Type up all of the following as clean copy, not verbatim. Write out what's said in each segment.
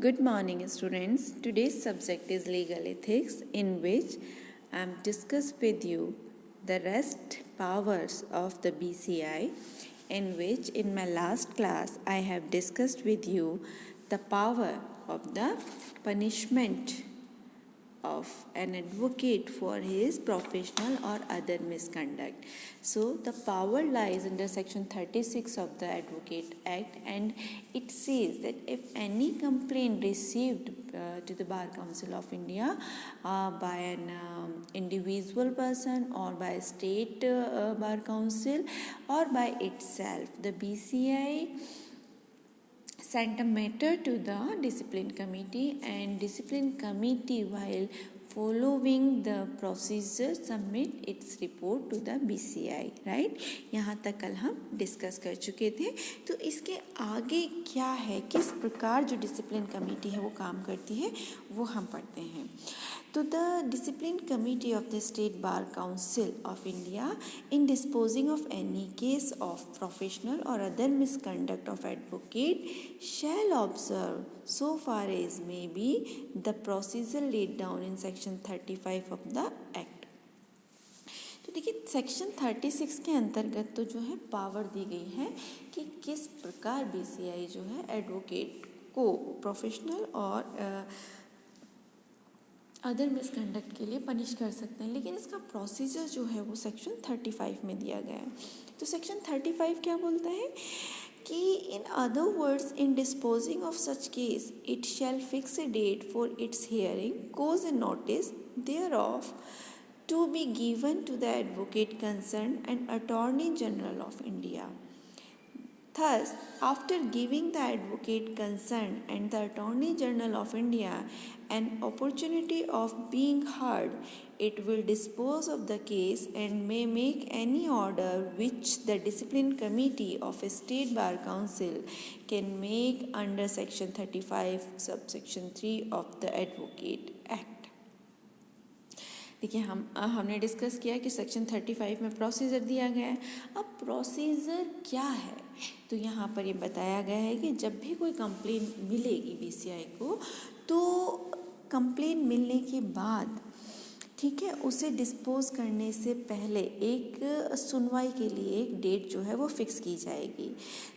Good morning, students. Today's subject is legal ethics, in which I am discuss with you the rest powers of the BCI, in which in my last class I have discussed with you the power of the punishment of an advocate for his professional or other misconduct. So the power lies under section 36 of the Advocate Act, and it says that if any complaint received to the Bar Council of India by an individual person or by a state Bar Council or by itself, the BCI sent a matter to the discipline committee, and discipline committee, while following the procedure, submit its report to the BCI. Right, यहाँ तक कल हम discuss कर चुके थे। तो इसके आगे क्या है, किस प्रकार जो डिसिप्लिन कमेटी है वो काम करती है, वो हम पढ़ते हैं। तो the discipline committee of the state bar council of India in disposing of any case of professional और other misconduct of advocate shall observe so far as may be the procedure laid down in section 35 of the act। तो देखिए section 36 के अंतर्गत तो जो है power दी गई है कि किस प्रकार बीसीआई जो है एडवोकेट को प्रोफेशनल और अदर मिसकंडक्ट के लिए पनिश कर सकते हैं, लेकिन इसका प्रोसीजर जो है वो सेक्शन 35 में दिया गया है। तो सेक्शन 35 क्या बोलता है कि in other words in disposing of such case it shall fix a date for its hearing, cause a notice thereof to be given to the advocate concern and attorney general of India. Thus, after giving the advocate concerned and the Attorney General of India an opportunity of being heard, it will dispose of the case and may make any order which the Discipline Committee of a State Bar Council can make under Section 35, subsection 3 of the Advocate Act। देखिए हमने discuss किया कि section 35 में procedure दिया गया है। अब procedure क्या है, तो यहाँ पर ये बताया गया है कि जब भी कोई कंप्लेन मिलेगी बीसीआई को, तो कंप्लेन मिलने के बाद ठीक है, उसे डिस्पोज करने से पहले एक सुनवाई के लिए एक डेट जो है वो फिक्स की जाएगी।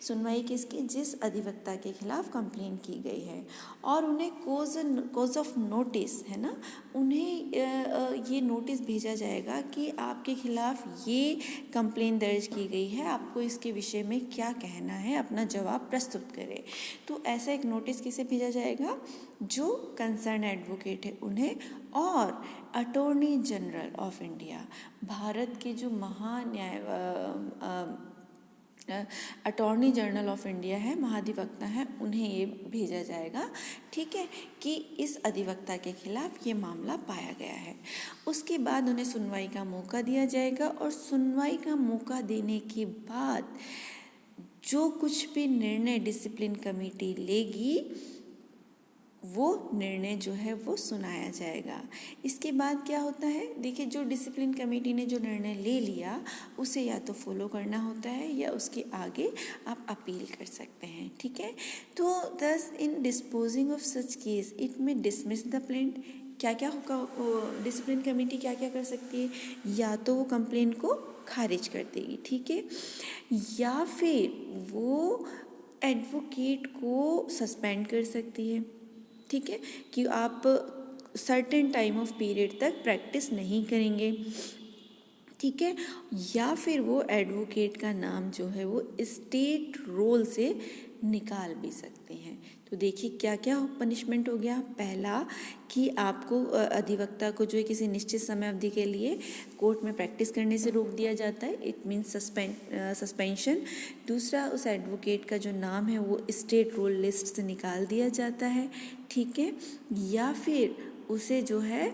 सुनवाई किसकी, जिस अधिवक्ता के खिलाफ कंप्लेन की गई है, और उन्हें कोज ऑफ नोटिस है ना, उन्हें ये नोटिस भेजा जाएगा कि आपके खिलाफ ये कंप्लेन दर्ज की गई है, आपको इसके विषय में क्या कहना है, अपना जवाब प्रस्तुत करें। तो ऐसा एक नोटिस किसे भेजा जाएगा, जो कंसर्न एडवोकेट है उन्हें, और attorney general of India, Bharat के जो अटॉर्नी जनरल ऑफ इंडिया है, महाधिवक्ता है, उन्हें ये भेजा जाएगा, ठीक है, कि इस अधिवक्ता के खिलाफ ये मामला पाया गया है। उसके बाद उन्हें सुनवाई का मौका दिया जाएगा, और सुनवाई का मौका देने के बाद जो कुछ भी निर्णय डिसिप्लिन कमेटी लेगी, वो निर्णय जो है वो सुनाया जाएगा। इसके बाद क्या होता है, देखिए जो डिसिप्लिन कमेटी ने जो निर्णय ले लिया उसे या तो फॉलो करना होता है या उसके आगे आप अपील कर सकते हैं, ठीक है। तो thus in disposing of such case it may dismiss the plaint, क्या क्या होगा, डिसिप्लिन कमेटी क्या क्या कर सकती है, या तो वो कंप्लेंट को खारिज कर देगी, ठीक है, या फिर वो एडवोकेट को सस्पेंड कर सकती है, ठीक है, कि आप सर्टेन टाइम ऑफ पीरियड तक प्रैक्टिस नहीं करेंगे, ठीक है, या फिर वो एडवोकेट का नाम जो है वो स्टेट रोल से निकाल भी सकते हैं। तो देखिए क्या क्या पनिशमेंट हो गया। पहला कि आपको अधिवक्ता को जो है किसी निश्चित समय अवधि के लिए कोर्ट में प्रैक्टिस करने से रोक दिया जाता है, इट मीन्स सस्पेंशन। दूसरा, उस एडवोकेट का जो नाम है वो स्टेट रोल लिस्ट से निकाल दिया जाता है, ठीक है, या फिर उसे जो है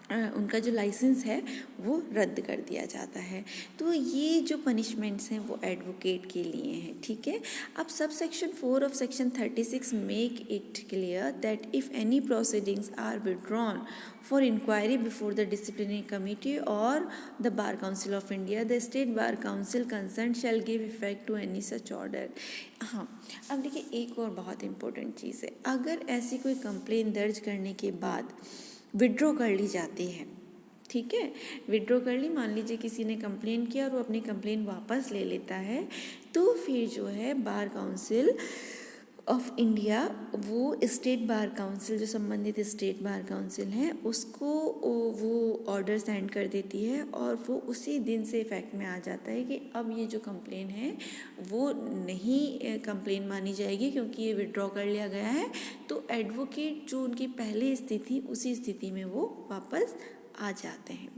उनका जो लाइसेंस है वो रद्द कर दिया जाता है। तो ये जो पनिशमेंट्स हैं वो एडवोकेट के लिए हैं, ठीक है। अब subsection 4 of section 36 make it clear that if any proceedings are withdrawn for inquiry before the disciplinary committee और the bar council of India, the state bar council concerned shall give effect to any such order. हाँ, अब देखिए एक और बहुत important चीज़ है, अगर ऐसी कोई कंप्लेन दर्ज करने के बाद विड्रॉ कर ली जाती है, ठीक है, विड्रॉ कर ली, मान लीजिए किसी ने कंप्लेन किया और वो अपनी कंप्लेन वापस ले लेता है, तो फिर जो है बार काउंसिल ऑफ इंडिया वो स्टेट बार काउंसिल, जो संबंधित स्टेट बार काउंसिल है, उसको वो ऑर्डर सेंड कर देती है और वो उसी दिन से इफेक्ट में आ जाता है कि अब ये जो कंप्लेन है वो नहीं कंप्लेन मानी जाएगी क्योंकि ये विड्रॉ कर लिया गया है। तो एडवोकेट जो उनकी पहले स्थिति उसी स्थिति में वो वापस आ जाते हैं,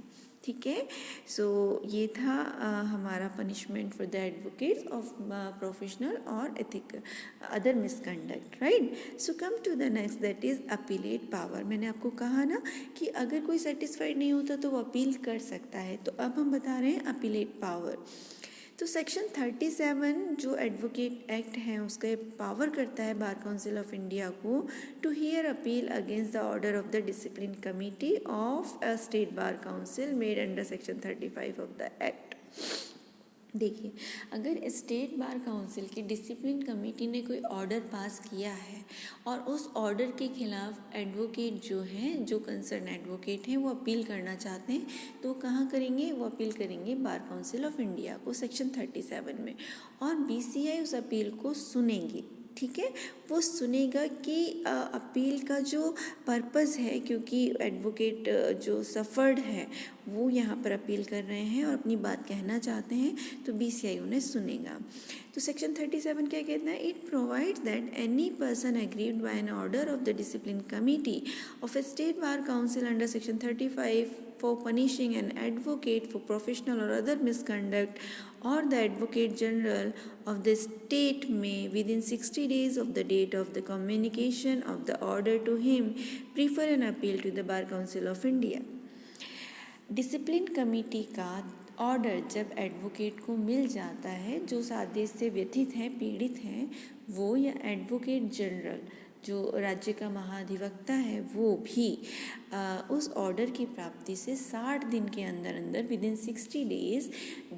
ठीक है। सो ये था हमारा punishment for the advocates of professional और ethic other misconduct, right. So come to the next, that is appellate power. मैंने आपको कहा ना कि अगर कोई सेटिस्फाइड नहीं होता तो वो अपील कर सकता है, तो अब हम बता रहे हैं अपीलेट पावर। तो सेक्शन 37 जो एडवोकेट एक्ट है उसका पावर करता है बार काउंसिल ऑफ इंडिया को to hear appeal against the order of the discipline committee of a state bar council made under section 35 of the act. देखिए, अगर state bar council की discipline committee ने कोई order pass किया है और उस ऑर्डर के खिलाफ एडवोकेट जो हैं, जो कंसर्न एडवोकेट हैं, वो अपील करना चाहते हैं, तो कहाँ करेंगे, वो अपील करेंगे बार काउंसिल ऑफ इंडिया को सेक्शन 37 में, और बीसीआई उस अपील को सुनेंगी, ठीक है। वो सुनेगा कि अपील का जो पर्पस है, क्योंकि एडवोकेट जो सफ़र्ड है वो यहाँ पर अपील कर रहे हैं और अपनी बात कहना चाहते हैं, तो बीसीआई उन्हें सुनेगा। तो सेक्शन 37 क्या कहता है, it provides that any person aggrieved by an order of the discipline committee of a state bar council under section 35 for punishing an advocate for professional or other misconduct, or the Advocate General of the state may, within 60 days of the date of the communication of the order to him, prefer an appeal to the Bar Council of India. Discipline committee का order जब advocate को मिल जाता है, जो साजिश से व्यथित हैं, पीड़ित हैं, वो या एडवोकेट जनरल जो राज्य का महाधिवक्ता है वो भी उस ऑर्डर की प्राप्ति से 60 दिन के अंदर अंदर विदिन 60 डेज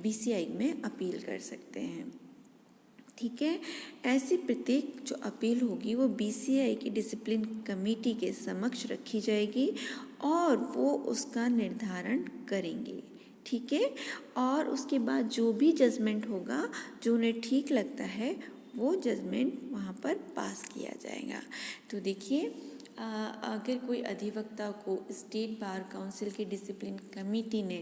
बीसीआई में अपील कर सकते हैं, ठीक है। ऐसी प्रत्येक जो अपील होगी वो बीसीआई की डिसिप्लिन कमेटी के समक्ष रखी जाएगी और वो उसका निर्धारण करेंगे, ठीक है। और उसके बाद जो भी जजमेंट होगा, जो उन्हें ठीक लगता है, वो जजमेंट वहाँ पर पास किया जाएगा। तो देखिए, अगर कोई अधिवक्ता को स्टेट बार काउंसिल की डिसिप्लिन कमेटी ने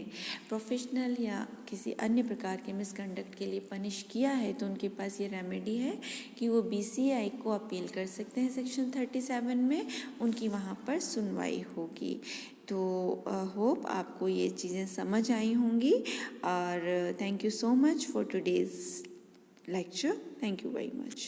प्रोफेशनल या किसी अन्य प्रकार के मिसकंडक्ट के लिए पनिश किया है, तो उनके पास ये रेमेडी है कि वो बीसीआई को अपील कर सकते हैं सेक्शन 37 में, उनकी वहाँ पर सुनवाई होगी। तो होप आपको ये चीज़ें समझ आई होंगी, और thank you so much for today's lecture. Thank you very much.